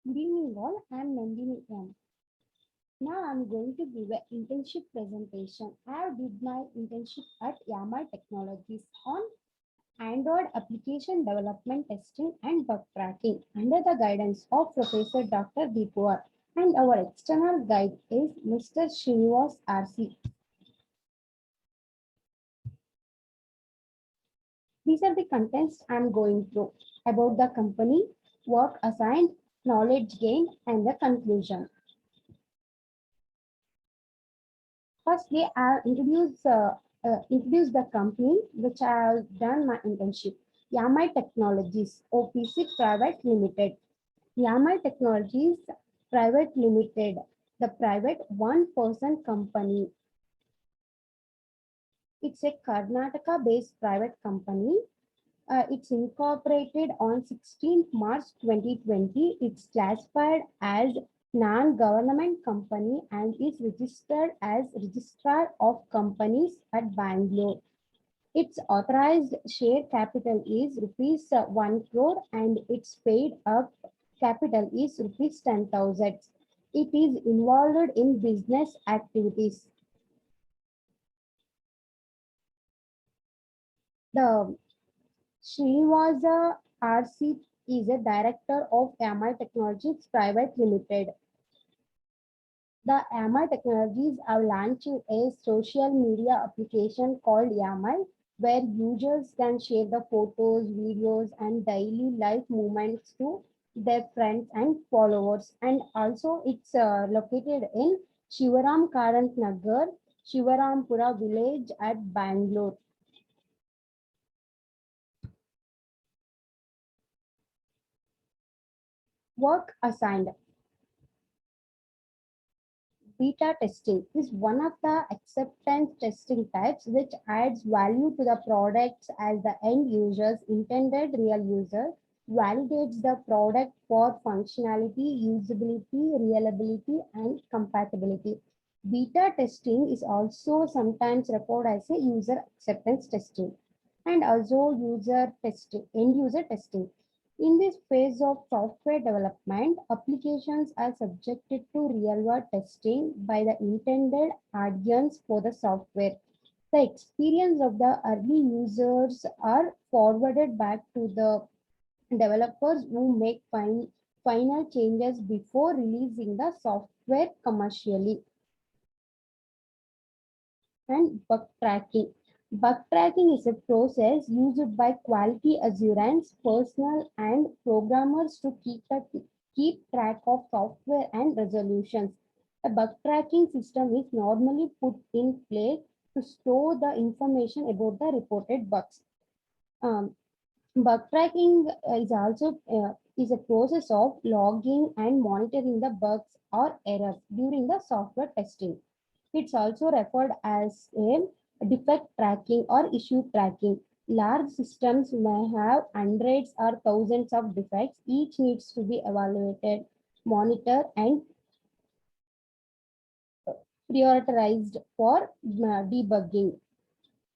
Good evening all, I am Nandini M. Now I am going to give an internship presentation. I did my internship at Yamai Technologies on Android application development testing and bug tracking under the guidance of Professor Dr. Deepwar, and our external guide is Mr. Srinivas RC. These are the contents I am going through about the company, work assigned, knowledge gained, and the conclusion. Firstly, I'll introduce the company which I have done my internship. Yamai Technologies OPC Private Limited. Yamai Technologies Private Limited, the private one-person company. It's a Karnataka-based private company. It's incorporated on 16th March 2020. It's classified as non-government company and is registered as Registrar of Companies at Bangalore. Its authorized share capital is rupees 1 crore and its paid up capital is rupees 10,000. It is involved in business activities. The Srinivasa RC is a director of AMI Technologies Private Limited. The AMI Technologies have launched a social media application called Yamai, where users can share the photos, videos, and daily life moments to their friends and followers. And also, it's located in Shivaram Karant Nagar, Shivarampura village at Bangalore. Work assigned. Beta testing is one of the acceptance testing types which adds value to the products as the end user's intended real user validates the product for functionality, usability, reliability, and compatibility. Beta testing is also sometimes referred as a user acceptance testing and also user testing, end user testing. In this phase of software development, applications are subjected to real-world testing by the intended audience for the software. The experience of the early users are forwarded back to the developers who make final changes before releasing the software commercially. And bug tracking. Bug tracking is a process used by quality assurance personnel and programmers to keep track of software and resolutions. A bug tracking system is normally put in place to store the information about the reported bugs. Um, Bug tracking is also is a process of logging and monitoring the bugs or errors during the software testing. It's also referred as a defect tracking or issue tracking. Large systems may have hundreds or thousands of defects. Each needs to be evaluated, monitored, and prioritized for debugging.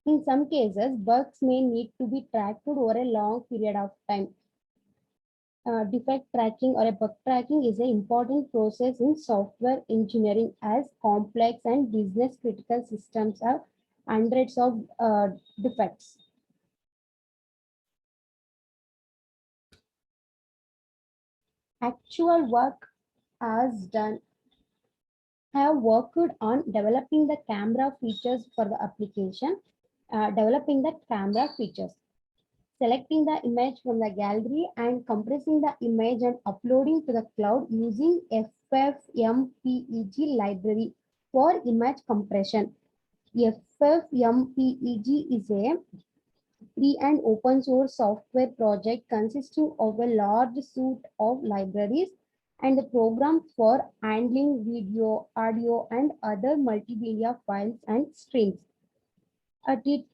In some cases, bugs may need to be tracked over a long period of time. Defect tracking or a bug tracking is an important process in software engineering as complex and business critical systems have hundreds of defects. Actual work as done. I have worked on developing the camera features for the application, developing the camera features, selecting the image from the gallery and compressing the image and uploading to the cloud using FFmpeg library for image compression. FFmpeg is a free and open source software project consisting of a large suite of libraries and the programs for handling video, audio, and other multimedia files and streams. At its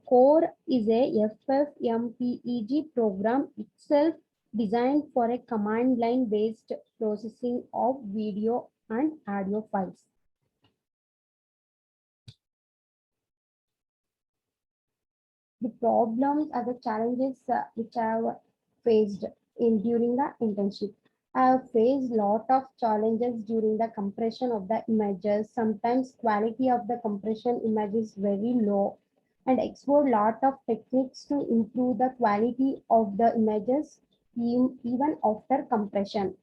core is a FFmpeg program itself designed for a command line based processing of video and audio files. The problems are the challenges which I have faced in during the internship. I have faced lot of challenges during the compression of the images. Sometimes quality of the compression image is very low and explore lot of techniques to improve the quality of the images even after compression.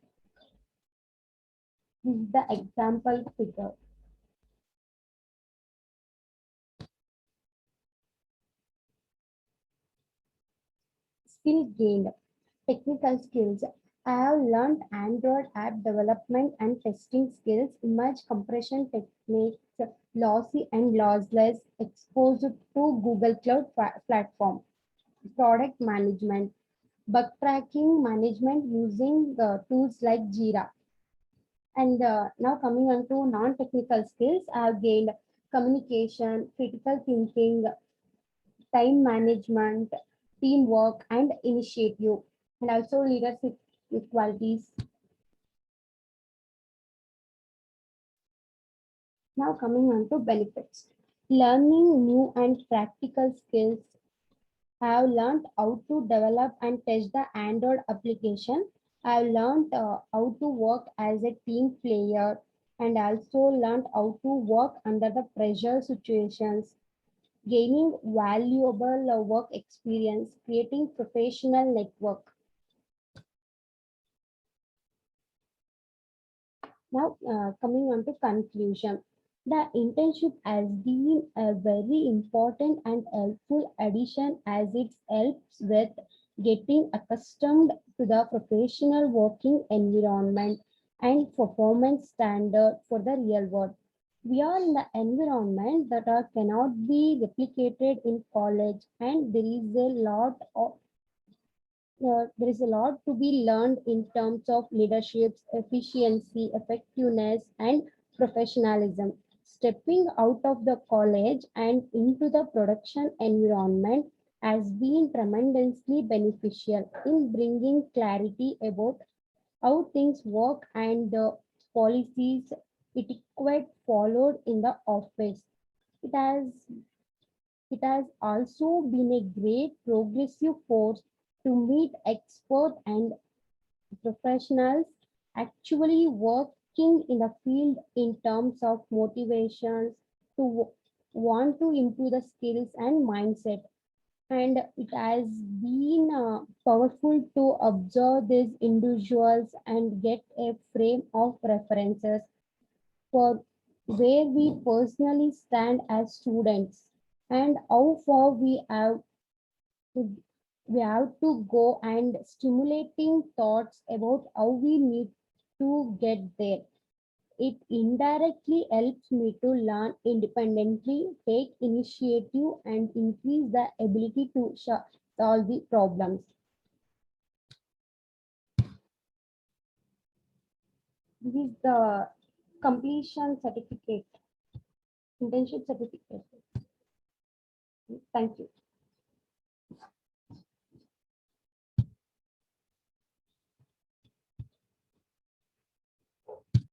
This is the example figure. Skill gained. Technical skills. I have learned Android app development and testing skills, image compression techniques, lossy and lossless, exposed to Google Cloud platform. Product management, bug tracking management using the tools like Jira. And now coming on to non-technical skills, I have gained communication, critical thinking, time management, teamwork, and initiative, and also leadership qualities. Now coming on to benefits. Learning new and practical skills. I have learned how to develop and test the Android application. I have learned how to work as a team player and also learned how to work under the pressure situations, gaining valuable work experience, creating professional network. Now, coming on to conclusion, the internship has been a very important and helpful addition as it helps with getting accustomed to the professional working environment and performance standard for the real world. We are in the environment that cannot be replicated in college, and there is a lot to be learned in terms of leadership, efficiency, effectiveness, and professionalism. Stepping out of the college and into the production environment has been tremendously beneficial in bringing clarity about how things work and the policies etiquette followed in the office. It has it has also been a great progressive force to meet experts and professionals actually working in the field in terms of motivations to want to improve the skills and mindset. And it has been powerful to observe these individuals and get a frame of references for where we personally stand as students and how far to, we have to go, and stimulating thoughts about how we need to get there. It indirectly helps me to learn independently, take initiative, and increase the ability to solve the problems. This is the completion certificate, internship certificate. Thank you.